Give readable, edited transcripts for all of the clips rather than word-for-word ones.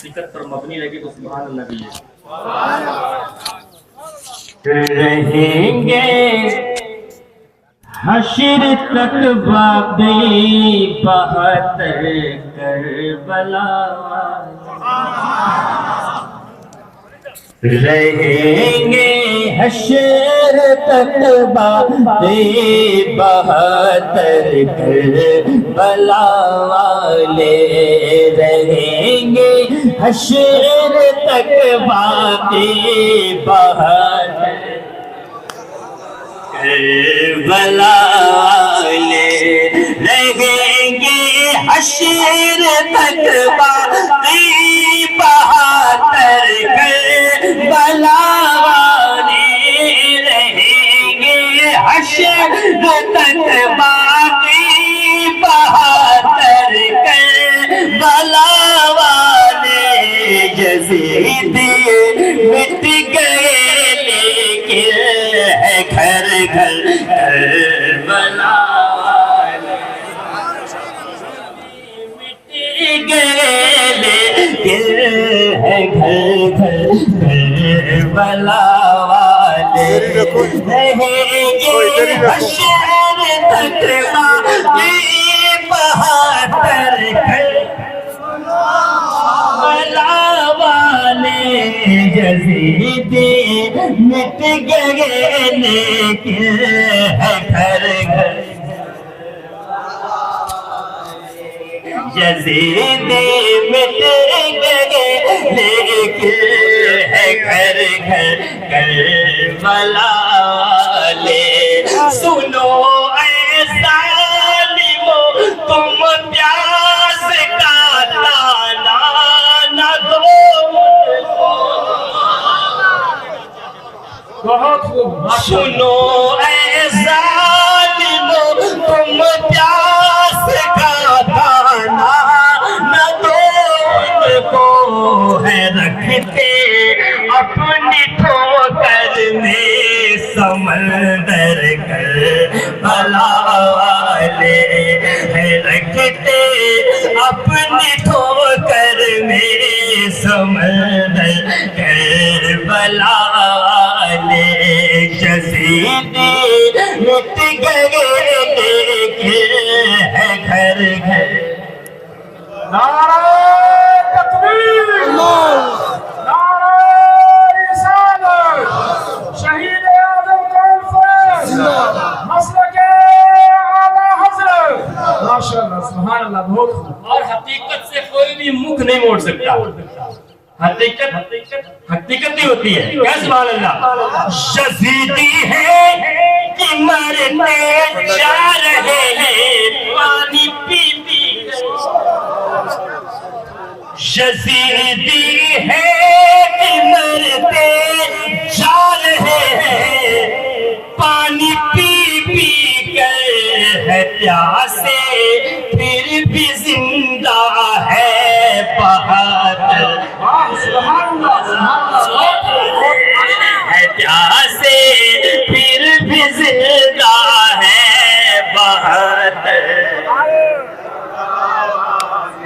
حقیقت پر مبنی رہے تو سبحان اللہ بھی ہے۔ رہیں گے حشر تک بابی 72 کربلا، رہیں گے حشر تک بابی 72 کربلا والے، رہیں گے حشر تک بابی 72 کربلا والے، رہیں گے حشر تک باقی 72 کربلا والے، رہیں گے حشر تک باقی 72 کربلا والے، یزید مٹ گئے لیکن ہے گھر گھر کربلا والے، مٹ گئے لیکن ہے گھر گھر کربلا والے، رہیں گے حشر تک باقی 72 کربلا والے، یزید مٹ گئے لیکن ہے گھر گھر، یزید مٹ گئے لیکن ہے گھر گھر کربلا والے، سنو اے ظالمو تم پیاس کا تانا نہ دو، بہت خوب، سنو اے ظالمو تم پیاس کا دانا نہ دو ان کو، ہے رکھتے اپنی ٹھوکر میں سمندر کربلا والے، ہے رکھتے اپنی ٹھوکر میں سمندر کربلا والے، یزید مٹ گئے لیکن ہے گھر گھر، نعرہ تکبیر، نعرہ رسالت، شہید اعظم کانفرنس، مسلک اعلیٰ حضرت، ماشاءاللہ سبحان اللہ، بہت خوب۔ اور حقیقت سے کوئی بھی منہ نہیں موڑ سکتا، حقیقت حقیقت ہی ہوتی ہے، کیا سبحان اللہ۔ یزیدی ہے کہ مرتے جا رہے ہیں پانی پی پی، یزیدی ہے کہ مرتے جا رہے ہیں پانی پی پی کر، ہے پیاسے پھر بھی زندہ ہے بہادر، ہے پیاسے پھر بھی زندہ ہے بہادر،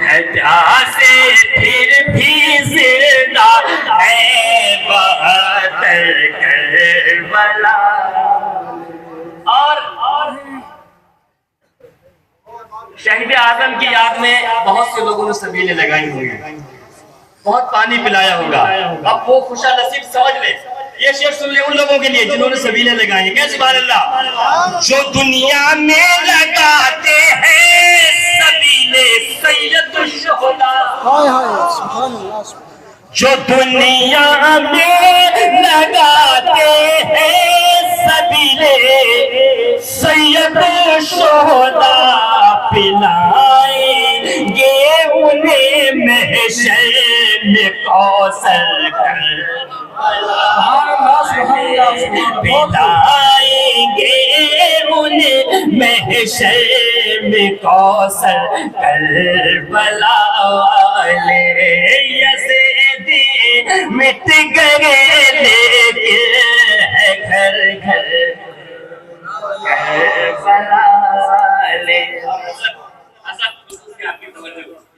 ہے پیاسے پھر بھی زندہ ہے بہادر کربلا۔ اور شہید اعظم کی یاد میں بہت سے لوگوں نے سبیلیں لگائی ہوں گی، بہت پانی پلایا ہوگا، اب وہ خوشا نصیب سمجھ لیں، یہ شعر سن لیں ان لوگوں کے لیے جنہوں نے سبیلیں لگائی ہیں، کیا سبحان اللہ۔ جو دنیا میں لگاتے ہیں سبیلے سید الشہداء، جو دنیا میں لگاتے ہیں سبیلے سید الشہداء، پلائیں گے انہیں محشر میں کوثر پلائیں گے انہیں محشر میں کوثر کربلا والے، یزیدی مٹ گئے لیکن ہے گھر گھر کربلا والے۔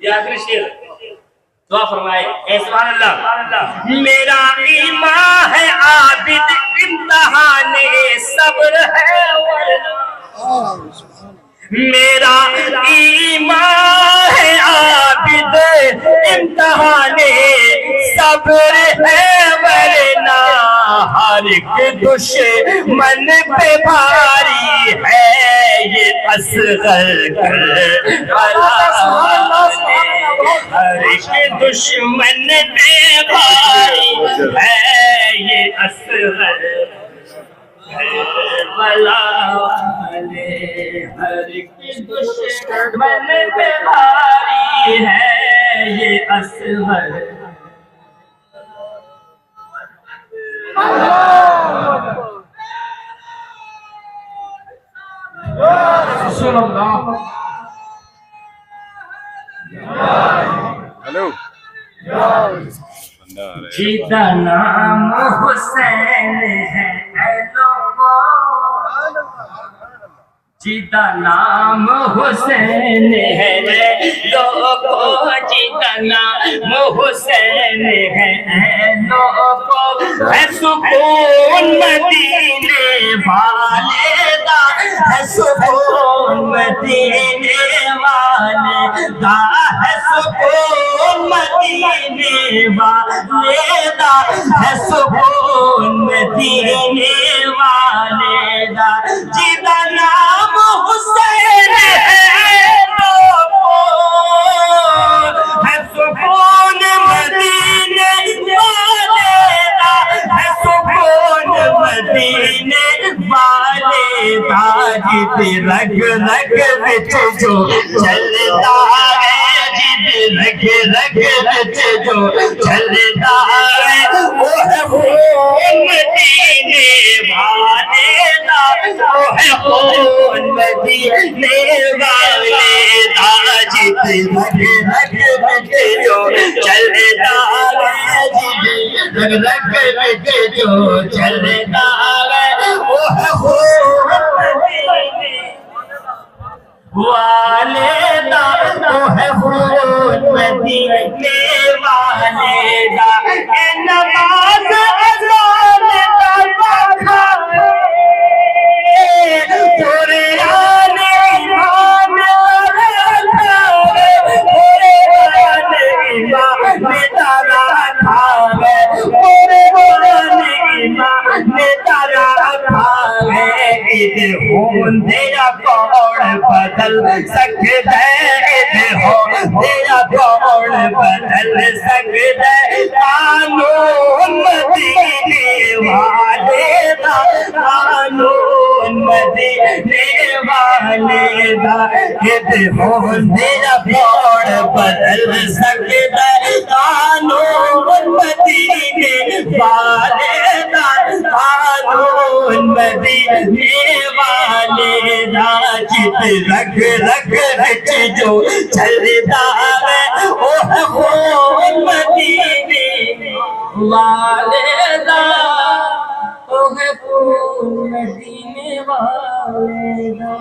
یہ آخری شعر دعا فرمائے اے سبحان اللہ. میرا ایمان ہے عابد امتحان صبر ہے ورنہ میرا ایمان ہے عابد امتحان صبر ہے ورنہ ہر ایک دشمن پہ بھاری ہے یہ اصغر کربلا ہر ایک دشمن پہ بھاری ہے یہ اصغر کربلا والے ہر ایک دشمن پہ بھاری ہے یہ اصغر ہلو جیتا نام حسین ہے اے لوگو جیتا نام حسین ہے اے لوگو جیتا نام حسین ہے اے لوگو ہے سکون مدینے والے دا ہے سکون مدینے والے دا ہے سکون مدینے والے دا ہے سکون مدینے والے دا جیتا نام حسین ہے لوگو ہے سکون مدینے والے دا ہے سکون مدینے والے دا جیت رگ رگ وچ جو چلتا ہے جیت رگ رگ وچ جو چلتا ہے وہ ہے خون مدینے والے دا وہ ہے خون مدینے والے دا جیت رگ رگ وچ جو چلتا ہے جیت رگ رگ وچ جو چلتا ہے وہ ہے خون مدینے والے دا وہ ہے خون مدینے والے دا اے نماز اذان کا پڑھائے قرآن ایمان رکھاوے قرآن ایمان تارا کھاوے قرآن ایمان تارا کھاوے عید خون تیرا کوڑ بدل سکتا ہے عید خون تیرا کوڑ بدل سکتا ہے قانون مدینے والے دا قانون مدینے والے دا عید خون تیرا کوڑ بدل سکتا ہے قانون مدینے والے دا قانون مدینے والے دا جت رگ رگ وچ جو چلتا ہے وہ ہے خون مدینے والے دا وہ ہے خون مدینے والے دا